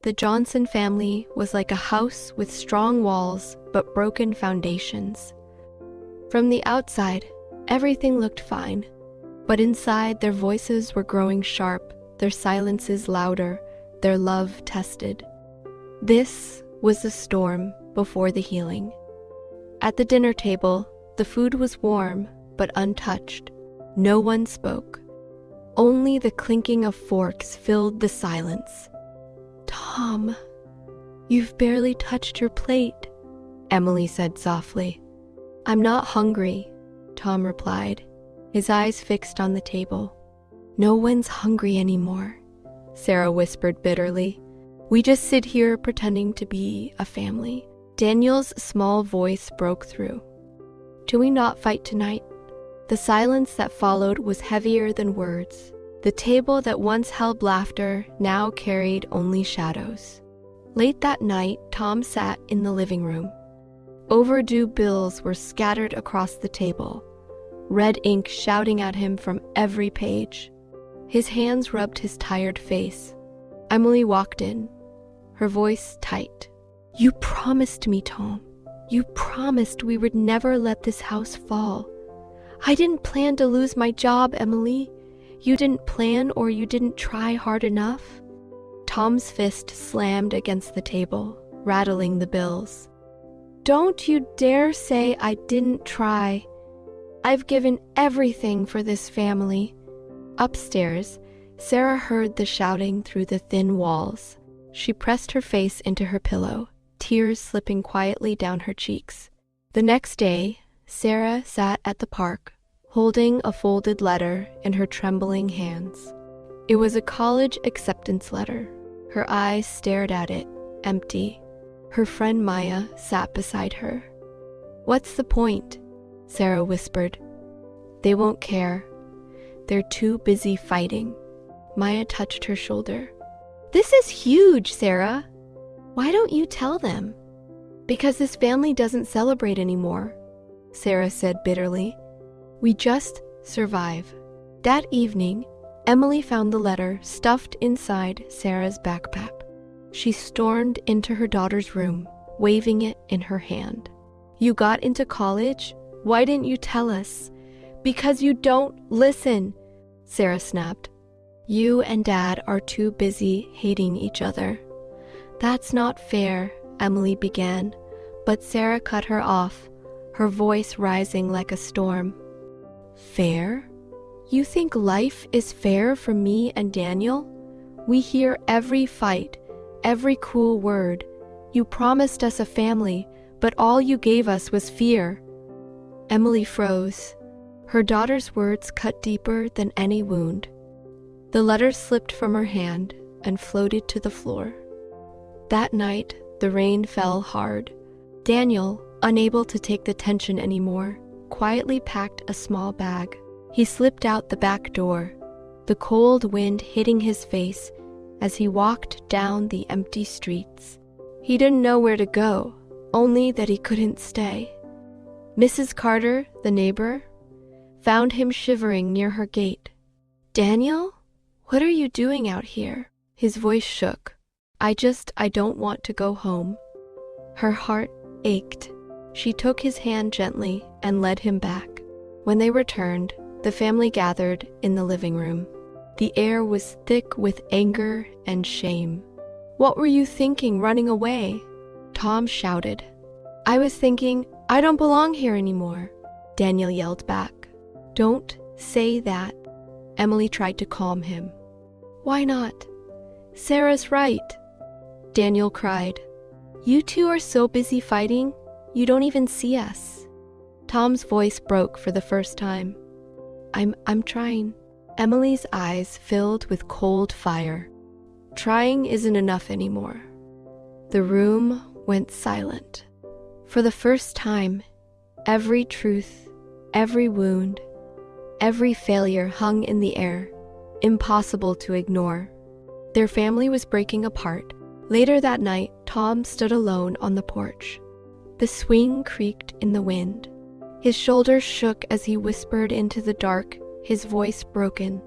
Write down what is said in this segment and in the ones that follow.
The Johnson family was like a house with strong walls but broken foundations. From the outside, everything looked fine, but inside their voices were growing sharp, their silences louder, their love tested. This was the storm before the healing. At the dinner table, the food was warm but untouched. No one spoke. Only the clinking of forks filled the silence. "Tom, you've barely touched your plate," Emily said softly. "I'm not hungry," Tom replied, his eyes fixed on the table. "No one's hungry anymore," Sarah whispered bitterly. "We just sit here pretending to be a family." Daniel's small voice broke through. "Do we not fight tonight?" The silence that followed was heavier than words. The table that once held laughter now carried only shadows. Late that night, Tom sat in the living room. Overdue bills were scattered across the table, red ink shouting at him from every page. His hands rubbed his tired face. Emily walked in, her voice tight. "You promised me, Tom. You promised we would never let this house fall. I didn't plan to lose my job, Emily. You didn't plan, or you didn't try hard enough." Tom's fist slammed against the table, rattling the bills. "Don't you dare say I didn't try. I've given everything for this family." Upstairs, Sarah heard the shouting through the thin walls. She pressed her face into her pillow, tears slipping quietly down her cheeks. The next day, Sarah sat at the park, holding a folded letter in her trembling hands. It was a college acceptance letter. Her eyes stared at it, empty. Her friend Maya sat beside her. "What's the point?" Sarah whispered. "They won't care. They're too busy fighting." Maya touched her shoulder. "This is huge, Sarah. Why don't you tell them?" "Because this family doesn't celebrate anymore," Sarah said bitterly. "We just survive." That evening, Emily found the letter stuffed inside Sarah's backpack. She stormed into her daughter's room, waving it in her hand. "You got into college? Why didn't you tell us?" "Because you don't listen," Sarah snapped. "You and Dad are too busy hating each other." "That's not fair," Emily began, but Sarah cut her off, her voice rising like a storm. "Fair? You think life is fair for me and Daniel? We hear every fight, every cruel word. You promised us a family, but all you gave us was fear." Emily froze. Her daughter's words cut deeper than any wound. The letter slipped from her hand and floated to the floor. That night, the rain fell hard. Daniel, unable to take the tension anymore, quietly packed a small bag. He slipped out the back door, the cold wind hitting his face as he walked down the empty streets. He didn't know where to go, only that he couldn't stay. Mrs. Carter, the neighbor, found him shivering near her gate. "Daniel, what are you doing out here?" His voice shook. I don't want to go home." Her heart ached. She took his hand gently and led him back. When they returned, the family gathered in the living room. The air was thick with anger and shame. "What were you thinking running away?" Tom shouted. "I was thinking, I don't belong here anymore," Daniel yelled back. "Don't say that." Emily tried to calm him. "Why not? Sarah's right," Daniel cried. "You two are so busy fighting, you don't even see us." Tom's voice broke for the first time. I'm trying." Emily's eyes filled with cold fire. Trying isn't enough anymore. The room went silent. For the first time, every truth, every wound, every failure hung in the air, impossible to ignore. Their family was breaking apart. Later that night, Tom stood alone on the porch. The swing creaked in the wind. His shoulders shook as he whispered into the dark, his voice broken.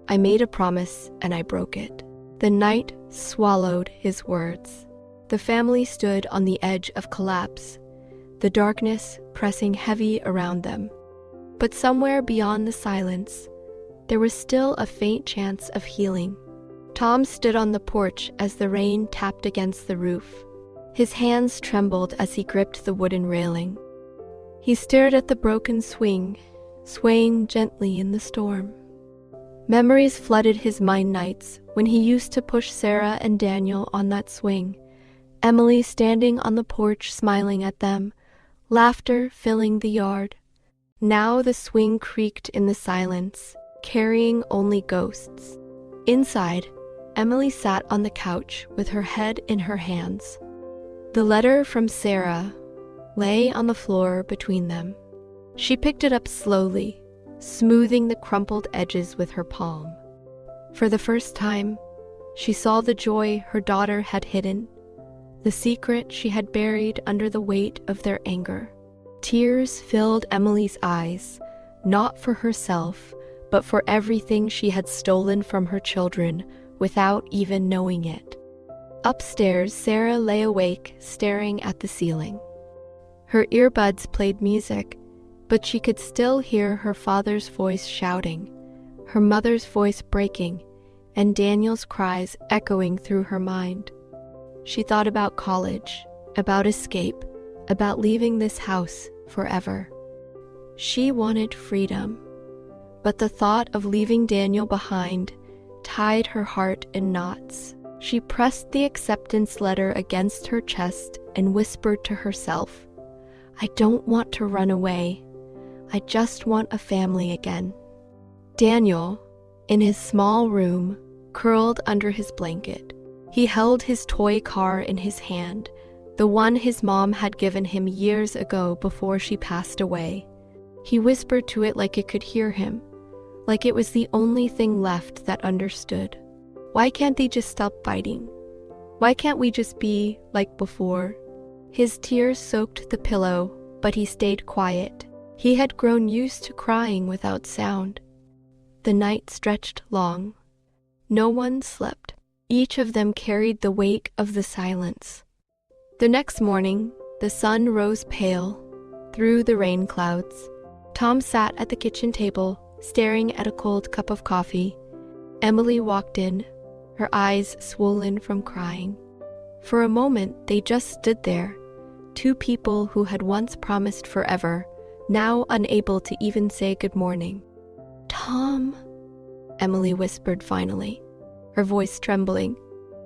"I made a promise and I broke it." The night swallowed his words. The family stood on the edge of collapse, the darkness pressing heavy around them. But somewhere beyond the silence, there was still a faint chance of healing. Tom stood on the porch as the rain tapped against the roof. His hands trembled as he gripped the wooden railing. He stared at the broken swing, swaying gently in the storm. Memories flooded his mind nights when he used to push Sarah and Daniel on that swing, Emily standing on the porch smiling at them, laughter filling the yard. Now the swing creaked in the silence, carrying only ghosts. Inside, Emily sat on the couch with her head in her hands. The letter from Sarah lay on the floor between them. She picked it up slowly, smoothing the crumpled edges with her palm. For the first time, she saw the joy her daughter had hidden, the secret she had buried under the weight of their anger. Tears filled Emily's eyes, not for herself, but for everything she had stolen from her children without even knowing it. Upstairs, Sarah lay awake, staring at the ceiling. Her earbuds played music, but she could still hear her father's voice shouting, her mother's voice breaking, and Daniel's cries echoing through her mind. She thought about college, about escape, about leaving this house forever. She wanted freedom, but the thought of leaving Daniel behind tied her heart in knots. She pressed the acceptance letter against her chest and whispered to herself, "I don't want to run away. I just want a family again." Daniel, in his small room, curled under his blanket. He held his toy car in his hand, the one his mom had given him years ago before she passed away. He whispered to it like it could hear him, like it was the only thing left that understood. Why can't they just stop fighting? Why can't we just be like before? His tears soaked the pillow, but he stayed quiet. He had grown used to crying without sound. The night stretched long. No one slept. Each of them carried the weight of the silence. The next morning, the sun rose pale through the rain clouds. Tom sat at the kitchen table, staring at a cold cup of coffee. Emily walked in, her eyes swollen from crying. For a moment, they just stood there, two people who had once promised forever, now unable to even say good morning. "Tom," Emily whispered finally, her voice trembling.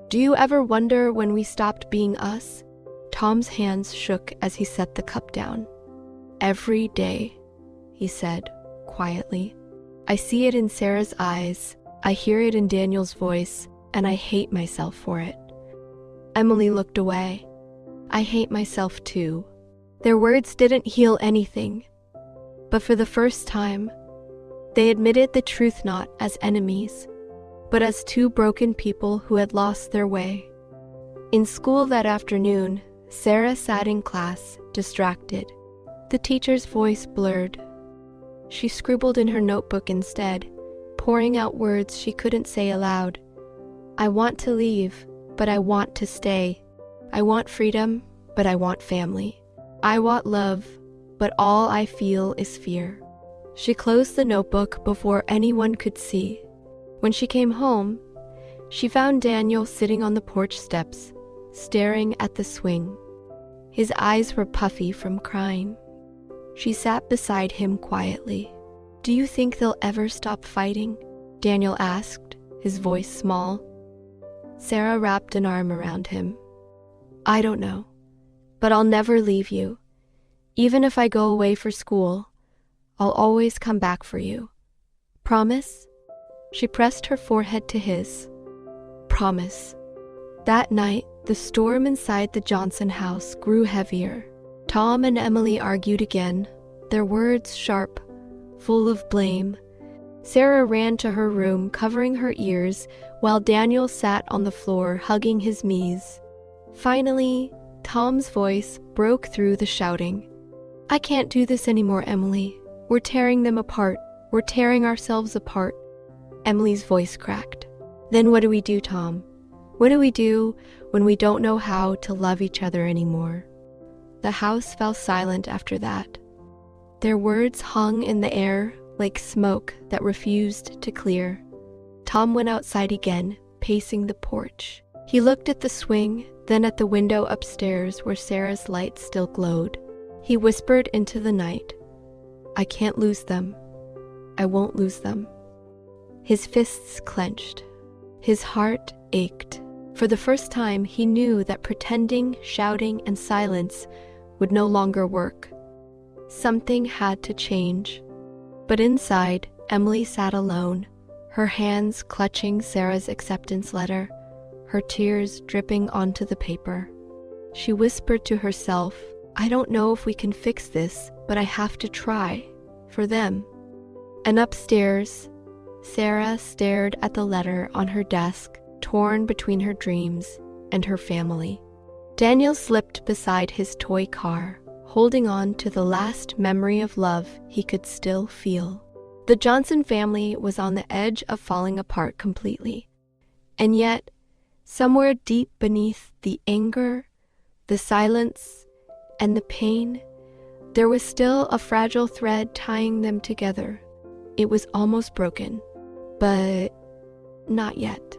"Do you ever wonder when we stopped being us?" Tom's hands shook as he set the cup down. "Every day," he said, quietly. "I see it in Sarah's eyes, I hear it in Daniel's voice, and I hate myself for it." Emily looked away. "I hate myself too." Their words didn't heal anything, but for the first time, they admitted the truth not as enemies, but as two broken people who had lost their way. In school that afternoon, Sarah sat in class, distracted. The teacher's voice blurred. She scribbled in her notebook instead, pouring out words she couldn't say aloud. "I want to leave, but I want to stay. I want freedom, but I want family. I want love, but all I feel is fear." She closed the notebook before anyone could see. When she came home, she found Daniel sitting on the porch steps, staring at the swing. His eyes were puffy from crying. She sat beside him quietly. "Do you think they'll ever stop fighting?" Daniel asked, his voice small. Sarah wrapped an arm around him. "I don't know, but I'll never leave you. Even if I go away for school, I'll always come back for you. Promise?" She pressed her forehead to his. "Promise." That night, the storm inside the Johnson house grew heavier. Tom and Emily argued again, their words sharp, full of blame. Sarah ran to her room, covering her ears, while Daniel sat on the floor, hugging his knees. Finally, Tom's voice broke through the shouting. "I can't do this anymore, Emily. We're tearing them apart. We're tearing ourselves apart." Emily's voice cracked. "Then what do we do, Tom?" What do we do when we don't know how to love each other anymore? The house fell silent after that. Their words hung in the air like smoke that refused to clear. Tom went outside again, pacing the porch. He looked at the swing, then at the window upstairs where Sarah's light still glowed. He whispered into the night, "I can't lose them. I won't lose them." His fists clenched. His heart ached. For the first time, he knew that pretending, shouting, and silence would no longer work. Something had to change. But inside, Emily sat alone, her hands clutching Sarah's acceptance letter, her tears dripping onto the paper. She whispered to herself, "I don't know if we can fix this, but I have to try, for them." And upstairs, Sarah stared at the letter on her desk, torn between her dreams and her family. Daniel slipped beside his toy car, holding on to the last memory of love he could still feel. The Johnson family was on the edge of falling apart completely. And yet, somewhere deep beneath the anger, the silence, and the pain, there was still a fragile thread tying them together. It was almost broken, but not yet.